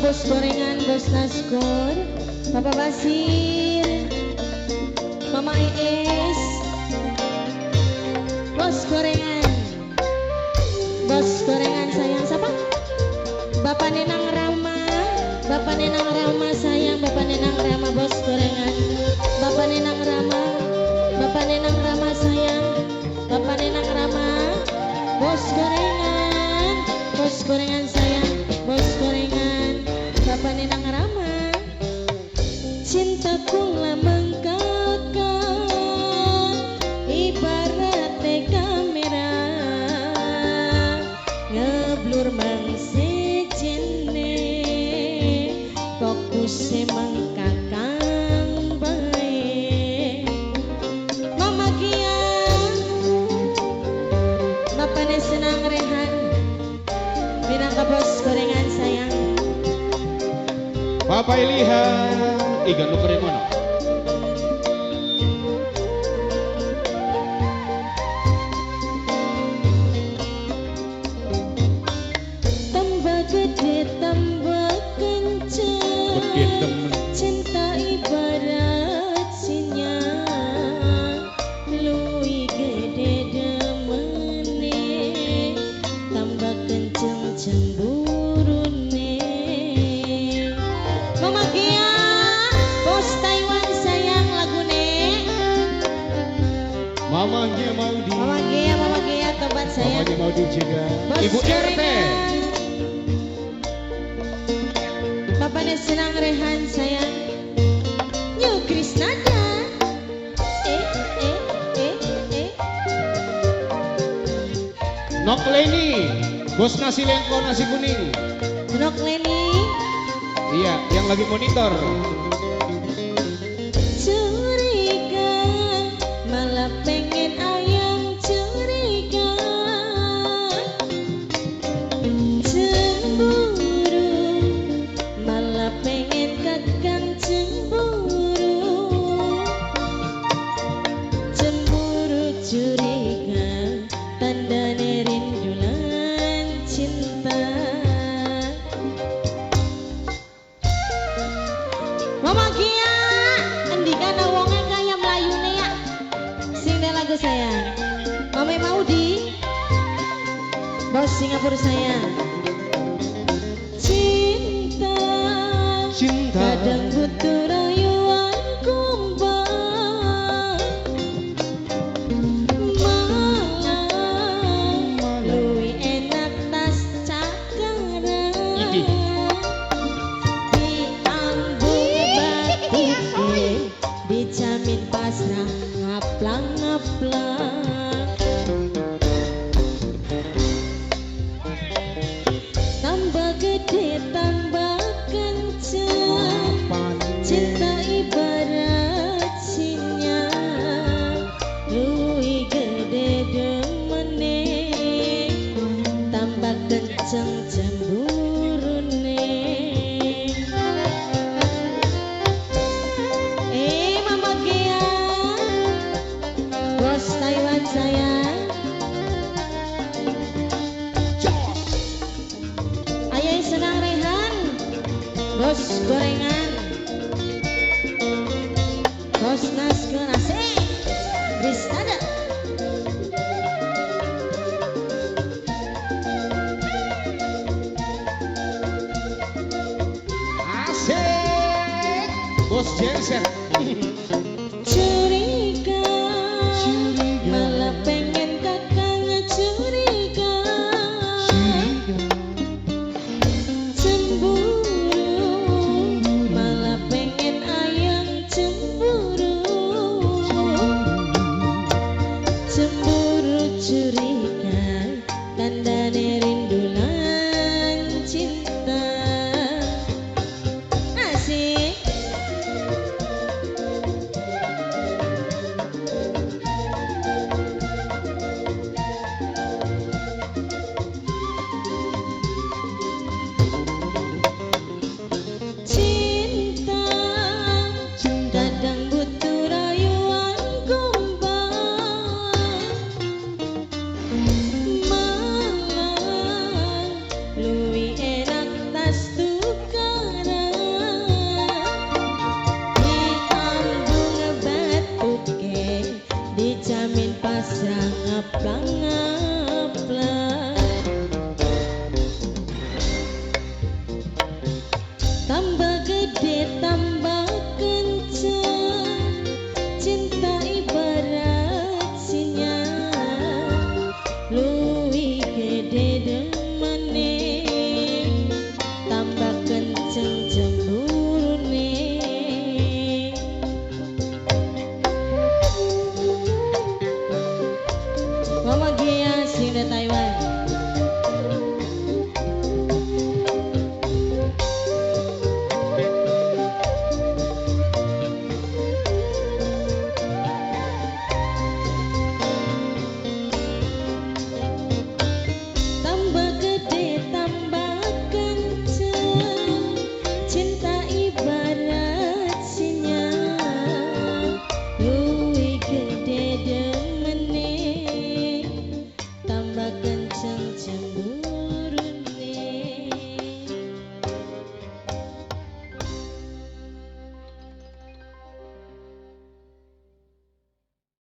bos gorengan, bos Nasgor, Bapak Basir, Mama Ees, bos gorengan sayang siapa? Bapak Nenang Rama, Bapak Nenang Rama sayang, Bapak Nenang Rama bos gorengan, Bapak Nenang Rama, Bapak Nenang Rama sayang, Bapak Nenang Rama, bos gorengan sayang, bos gorengan, Bapak Nenang Rama, cintaku lah mengkakak ibarat kamera ngeblur mangsejene fokus mengkakang bae Mama Kia Bapak senang rehan bilang ke bos gorengan sayang Bapak Ilihan iga nuker mono tambah gede tambah kencang cinta ibarat sinyal lui gede demene tambah kenceng cemburune Mama Gia bos Taiwan sayang lagune Mama Gia Maudi Mama Gia tobat sayang Mama Gia Maudi juga bos Ibu RT gorengan. Bapaknya senang rehan sayang New Krisnada Nok Leni bos nasi lengko nasi kuning Nok Leni iya yang lagi monitor curiga malah pengen ayam curiga cemburu malah pengen kakang cemburu curiga tanda rindulan cinta Mama Gia endikana wonge kaya mlayune ya sing lagu sayang Mama Maudi bos Singapura sayang cinta kadang butuh rayuan kumbang malah luwih enak tas cakaran dijamin pasrah ngaplang-ngaplang tambah gede tambah kenceng cinta ibarat sinyal luwih gede demene tambah kenceng cemburune Mama Gia bos Taiwan sayang Ayah senang rehan bos gorengan bos Nasgor asik Krisnada asik bos Jensen curiga malah pengen kakang curiga cemburu malah pengen ayang cemburu curiga tanda rindulan cinta asik cinta kadang